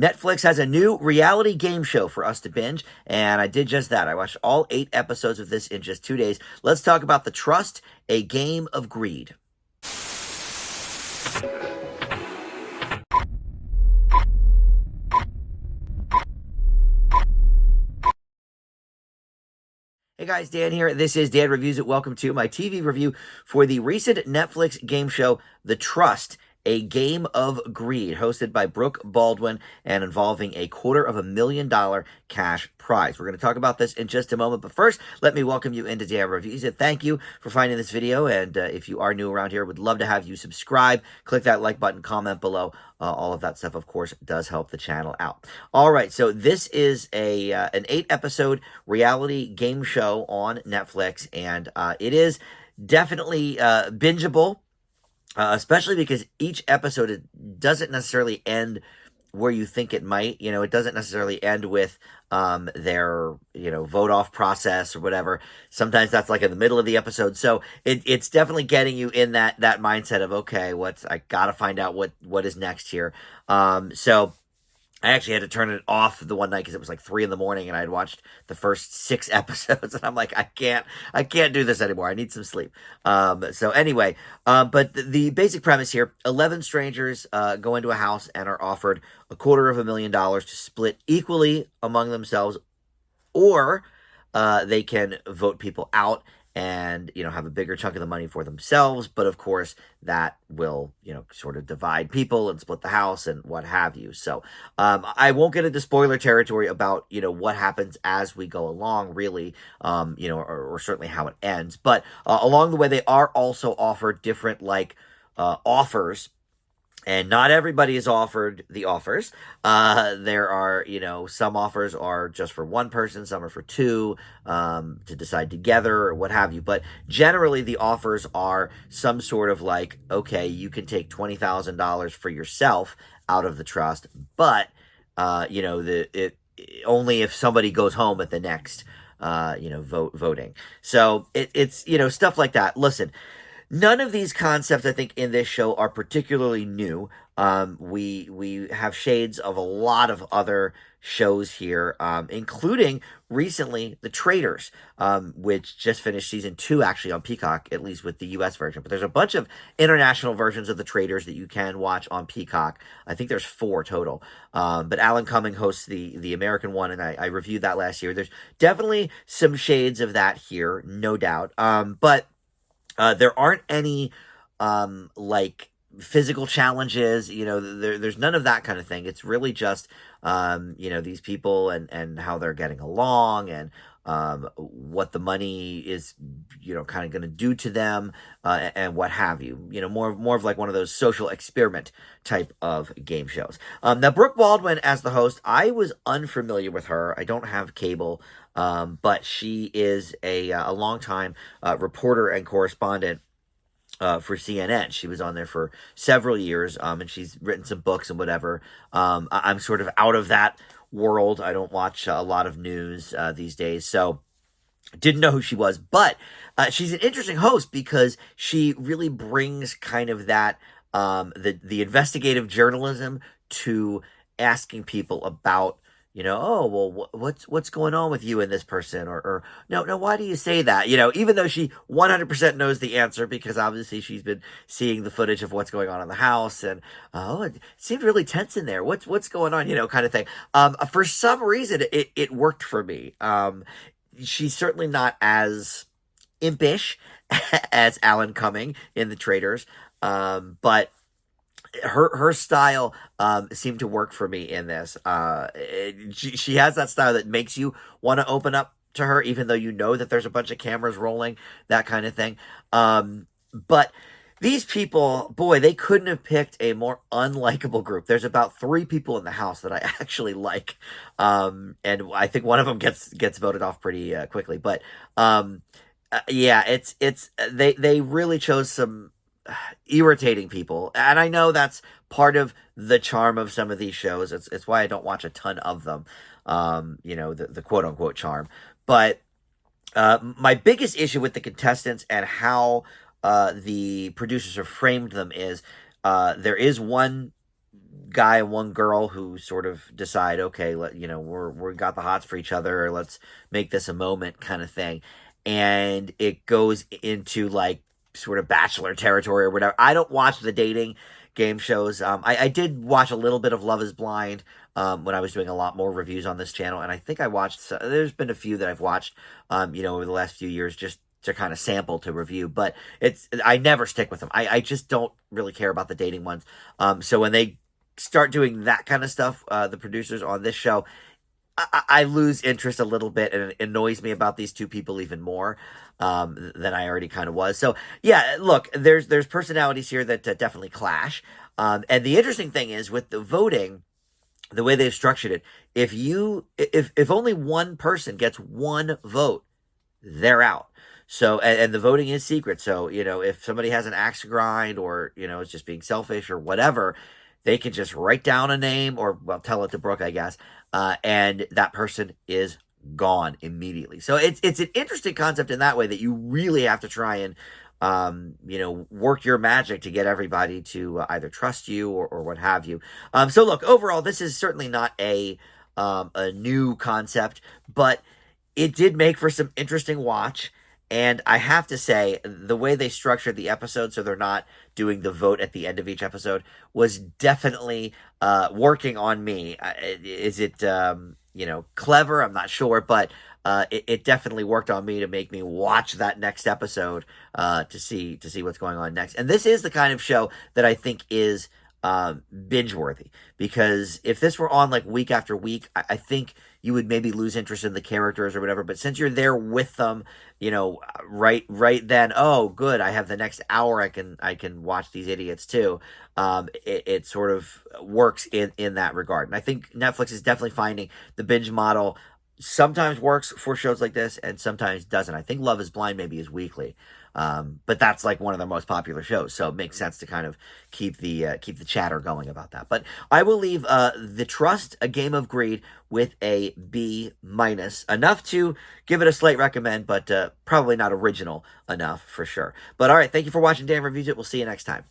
Netflix has a new reality game show for us to binge, and I did just that. I watched all 8 episodes of this in just 2 days. Let's talk about The Trust, a Game of Greed. Hey guys, Dan here. This is Dan Reviews It. Welcome to my TV review for the recent Netflix game show, The Trust, a Game of Greed, hosted by Brooke Baldwin and involving a $250,000 cash prize. We're going to talk about this in just a moment, but first, let me welcome you into Dan Reviews It. Thank you for finding this video, and if you are new around here, would love to have you subscribe, click that like button, comment below. All of that stuff, of course, does help the channel out. All right, so this is an 8-episode reality game show on Netflix, and it is definitely bingeable. Especially because each episode doesn't necessarily end where you think it might. You know, it doesn't necessarily end with their, vote off process or whatever. Sometimes that's like in the middle of the episode. So it's definitely getting you in that mindset of, okay, I gotta find out what is next here. So I actually had to turn it off the one night because it was like 3 a.m. and I had watched the first 6 episodes, and I'm like, I can't do this anymore. I need some sleep. So anyway, but the basic premise here: 11 strangers go into a house and are offered $250,000 to split equally among themselves, or they can vote people out and, have a bigger chunk of the money for themselves. But of course, that will, sort of divide people and split the house and what have you. So I won't get into spoiler territory about, what happens as we go along, really, or certainly how it ends. But along the way, they are also offered different, offers. And not everybody is offered the offers. There are, some offers are just for one person, some are for two, to decide together or what have you. But generally, the offers are some sort of okay, you can take $20,000 for yourself out of the trust, but, only if somebody goes home at the next, voting. So it's, stuff like that. Listen. None of these concepts, I think, in this show are particularly new. We have shades of a lot of other shows here, including recently The Traitors, which just finished season 2 actually on Peacock, at least with the U.S. version. But there's a bunch of international versions of The Traitors that you can watch on Peacock. I think there's 4 total. But Alan Cumming hosts the American one, and I reviewed that last year. There's definitely some shades of that here, no doubt. But there aren't any, physical challenges, there's none of that kind of thing. It's really just, these people and how they're getting along and what the money is, kind of going to do to them and what have you. More of like one of those social experiment type of game shows. Now, Brooke Baldwin as the host, I was unfamiliar with her. I don't have cable, but she is a longtime reporter and correspondent for CNN. She was on there for several years, and she's written some books and whatever. I'm sort of out of that world. I don't watch a lot of news these days, so didn't know who she was. But she's an interesting host because she really brings kind of that the investigative journalism to asking people about, oh, well, what's going on with you and this person? Or no, why do you say that? Even though she 100% knows the answer, because obviously she's been seeing the footage of what's going on in the house, and, oh, it seemed really tense in there. What's going on, kind of thing. For some reason, it worked for me. She's certainly not as impish as Alan Cumming in The Traitors, but her style seemed to work for me in this. She has that style that makes you want to open up to her, even though you know that there's a bunch of cameras rolling, that kind of thing. But these people, boy, they couldn't have picked a more unlikable group. There's about 3 people in the house that I actually like, and I think one of them gets voted off pretty quickly. But yeah, they really chose some irritating people, and I know that's part of the charm of some of these shows. It's why I don't watch a ton of them. The quote unquote charm. But my biggest issue with the contestants and how the producers have framed them is there is one guy and one girl who sort of decide, okay, we got the hots for each other. Let's make this a moment, kind of thing. And it goes into like sort of bachelor territory or whatever. I don't watch the dating game shows. I did watch a little bit of Love Is Blind when I was doing a lot more reviews on this channel, and I think I watched. There's been a few that I've watched, over the last few years, just to kind of sample to review. But I never stick with them. I just don't really care about the dating ones. So when they start doing that kind of stuff, the producers on this show, I lose interest a little bit, and it annoys me about these two people even more than I already kind of was. So yeah, look, there's personalities here that definitely clash. And the interesting thing is with the voting, the way they've structured it, if only one person gets one vote, they're out. So, and the voting is secret. So, if somebody has an axe to grind or, is just being selfish or whatever, they can just write down a name or, well, tell it to Brooke, I guess. And that person is gone immediately. So it's an interesting concept in that way, that you really have to try and, work your magic to get everybody to either trust you or what have you. So look, overall, this is certainly not a new concept, but it did make for some interesting watch. And I have to say, the way they structured the episode, so they're not doing the vote at the end of each episode, was definitely working on me. Is it, clever? I'm not sure, but it definitely worked on me to make me watch that next episode to see what's going on next. And this is the kind of show that I think is binge worthy, because if this were on like week after week, I think you would maybe lose interest in the characters or whatever. But since you're there with them, right then, oh, good, I have the next hour. I can watch these idiots too. It sort of works in that regard. And I think Netflix is definitely finding the binge model sometimes works for shows like this and sometimes doesn't. I think Love Is Blind maybe is weekly. But that's like one of their most popular shows, so it makes sense to kind of keep the chatter going about that. But I will leave The Trust, A Game of Greed with a B-, enough to give it a slight recommend, but probably not original enough for sure. But all right, thank you for watching Dan Reviews It. We'll see you next time.